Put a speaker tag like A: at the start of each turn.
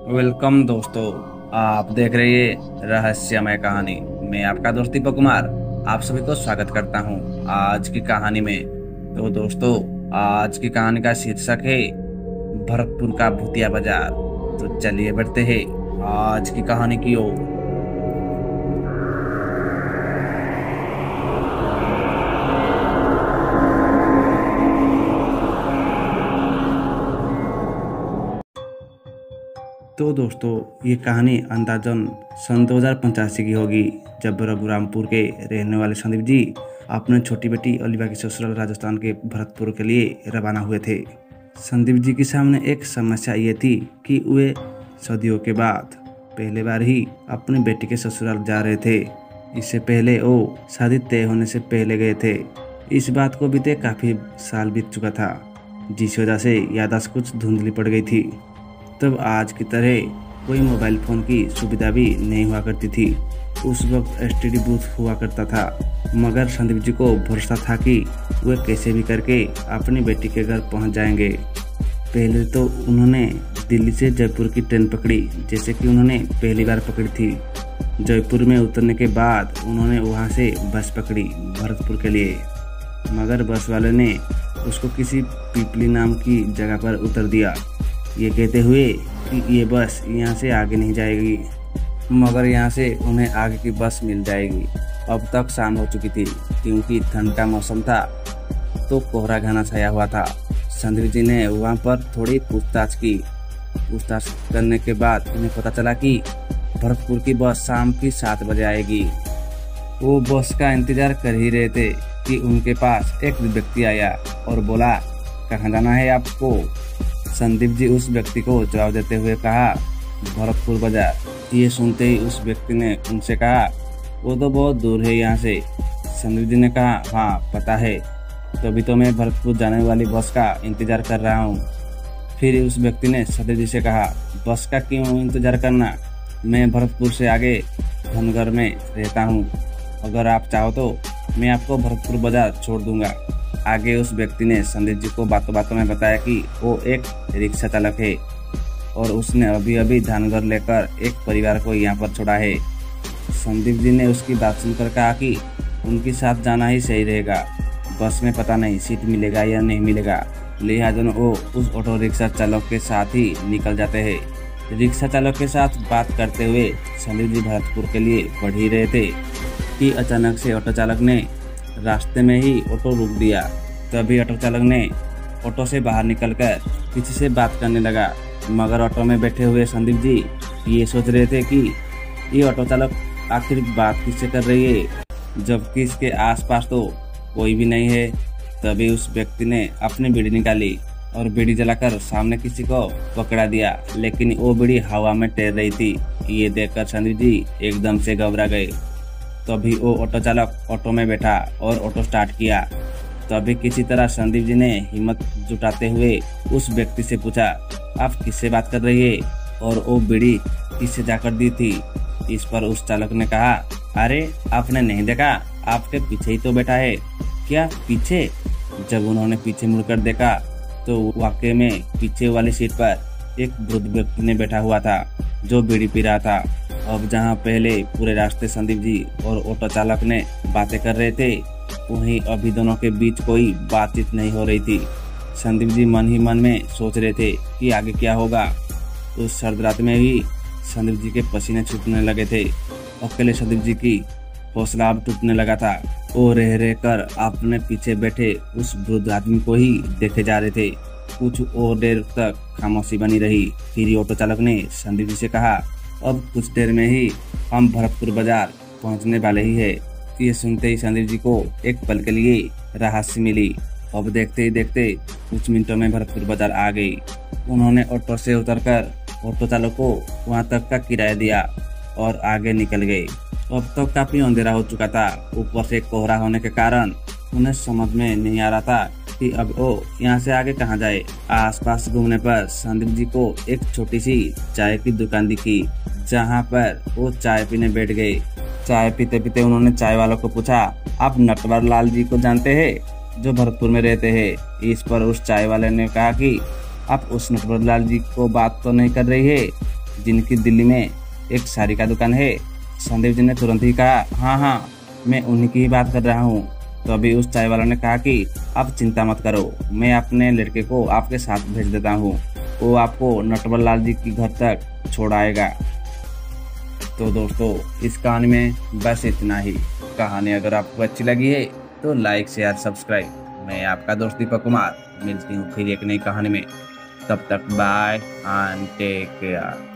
A: Welcome दोस्तों। आप देख रहे हैं रहस्यमय कहानी। मैं आपका दोस्त दीपक कुमार आप सभी को स्वागत करता हूं आज की कहानी में। तो दोस्तों, आज की कहानी का शीर्षक है भरतपुर का भूतिया बाजार। तो चलिए बढ़ते हैं आज की कहानी की ओर। तो दोस्तों, ये कहानी अंदाजन सन 2085 की होगी, जब रघुरामपुर के रहने वाले संदीप जी अपने छोटी बेटी अलीबा के ससुराल राजस्थान के भरतपुर के लिए रवाना हुए थे। संदीप जी के सामने एक समस्या ये थी कि वे सदियों के बाद पहली बार ही अपनी बेटी के ससुराल जा रहे थे। इससे पहले वो शादी तय होने से पहले गए थे। इस बात को बीते काफ़ी साल बीत चुका था, जिस वजह से याददाश्त कुछ धुंधली पड़ गई थी। तब आज की तरह कोई मोबाइल फ़ोन की सुविधा भी नहीं हुआ करती थी। उस वक्त एसटीडी बूथ हुआ करता था, मगर संदीप जी को भरोसा था कि वे कैसे भी करके अपनी बेटी के घर पहुंच जाएंगे। पहले तो उन्होंने दिल्ली से जयपुर की ट्रेन पकड़ी, जैसे कि उन्होंने पहली बार पकड़ी थी। जयपुर में उतरने के बाद उन्होंने वहां से बस पकड़ी भरतपुर के लिए, मगर बस वाले ने उसको किसी पिपली नाम की जगह पर उतर दिया, ये कहते हुए कि ये बस यहाँ से आगे नहीं जाएगी, मगर यहाँ से उन्हें आगे की बस मिल जाएगी। अब तक शाम हो चुकी थी, क्योंकि ठंड का मौसम था तो कोहरा घना छाया हुआ था। संदीप जी ने वहाँ पर थोड़ी पूछताछ करने के बाद उन्हें पता चला कि भरतपुर की बस शाम की 7 बजे आएगी। वो बस का इंतजार कर ही रहे थे कि उनके पास एक व्यक्ति आया और बोला, कहाँ जाना है आपको? संदीप जी उस व्यक्ति को जवाब देते हुए कहा, भरतपुर बाजार। ये सुनते ही उस व्यक्ति ने उनसे कहा, वो तो बहुत दूर है यहाँ से। संदीप जी ने कहा, हाँ पता है, तभी तो मैं भरतपुर जाने वाली बस का इंतजार कर रहा हूँ। फिर उस व्यक्ति ने संदीप जी से कहा, बस का क्यों इंतजार करना, मैं भरतपुर से आगे धनगर में रहता हूँ, अगर आप चाहो तो मैं आपको भरतपुर बाजार छोड़ दूंगा। आगे उस व्यक्ति ने संदीप जी को बातों बातों में बताया कि वो एक रिक्शा चालक है और उसने अभी अभी धनगर लेकर एक परिवार को यहाँ पर छोड़ा है। संदीप जी ने उसकी बात सुनकर कहा कि उनके साथ जाना ही सही रहेगा, बस में पता नहीं सीट मिलेगा या नहीं मिलेगा। लिहाजा वो उस ऑटो रिक्शा चालक के साथ ही निकल जाते हैं। रिक्शा चालक के साथ बात करते हुए संदीप जी भरतपुर के लिए बढ़ ही रहे थे कि अचानक से ऑटो चालक ने रास्ते में ही ऑटो रोक दिया। तभी ऑटो चालक ने ऑटो से बाहर निकलकर किसी से बात करने लगा, मगर ऑटो में बैठे हुए संदीप जी ये सोच रहे थे कि ये ऑटो चालक आखिर बात किससे कर रही है, जबकि इसके आसपास तो कोई भी नहीं है। तभी उस व्यक्ति ने अपनी बीड़ी निकाली और बीड़ी जलाकर सामने किसी को पकड़ा दिया, लेकिन वो बीड़ी हवा में तैर रही थी। ये देखकर संदीप जी एकदम से घबरा गए। तभी वो ऑटो चालक ऑटो में बैठा और ऑटो स्टार्ट किया। तभी किसी तरह संदीप जी ने हिम्मत जुटाते हुए उस व्यक्ति से पूछा, आप किससे बात कर रही है और वो बीड़ी किससे जाकर दी थी? इस पर उस चालक ने कहा, अरे आपने नहीं देखा, आपके पीछे ही तो बैठा है। क्या पीछे? जब उन्होंने पीछे मुड़कर देखा तो वाकई में पीछे वाली सीट पर एक वृद्ध व्यक्ति ने बैठा हुआ था जो बीड़ी पी रहा था। अब जहां पहले पूरे रास्ते संदीप जी और ऑटो चालक ने बातें कर रहे थे, वहीं अभी दोनों के बीच कोई बातचीत नहीं हो रही थी। संदीप जी मन ही मन में सोच रहे थे कि आगे क्या होगा। उस सर्द रात में ही संदीप जी के पसीने छूटने लगे थे। अकेले संदीप जी की हौसला अब टूटने लगा था। वो रह रह कर अपने पीछे बैठे उस वृद्ध आदमी को ही देखे जा रहे थे। कुछ और देर तक खामोशी बनी रही। फिर ऑटो चालक ने संदीप जी से कहा, अब कुछ देर में ही हम भरतपुर बाजार पहुंचने वाले ही है। ये सुनते ही संदीप जी को एक पल के लिए राहत सी मिली। अब देखते ही देखते कुछ मिनटों में भरतपुर बाजार आ गई। उन्होंने ऑटो से उतरकर ऑटो चालक को वहां तक का किराया दिया और आगे निकल गए। अब तो काफी अंधेरा हो चुका था। ऊपर से कोहरा होने के कारण उन्हें समझ में नहीं आ रहा था कि अब वो यहाँ से आगे कहाँ जाए। आसपास घूमने पर संदीप जी को एक छोटी सी चाय की दुकान दिखी, जहाँ पर वो चाय पीने बैठ गए। चाय पीते पीते उन्होंने चाय वालों को पूछा, आप नटवर लाल जी को जानते हैं जो भरतपुर में रहते हैं? इस पर उस चाय वाले ने कहा कि आप उस नटवर लाल जी को बात तो नहीं कर रही है, जिनकी दिल्ली में एक साड़ी का दुकान है। संदीप जी ने तुरंत ही कहा, हाँ हाँ, मैं उन्हीं की ही बात कर रहा हूँ। तो अभी उस चाय वाला ने कहा कि आप चिंता मत करो, मैं अपने लड़के को आपके साथ भेज देता हूँ, वो आपको नटवर लाल जी के घर तक छोड़ आएगा। तो दोस्तों, इस कहानी में बस इतना ही। कहानी अगर आपको अच्छी लगी है तो लाइक शेयर सब्सक्राइब। मैं आपका दोस्त दीपक कुमार, मिलती हूँ फिर एक नई कहानी में। तब तक बाय एंड टेक केयर।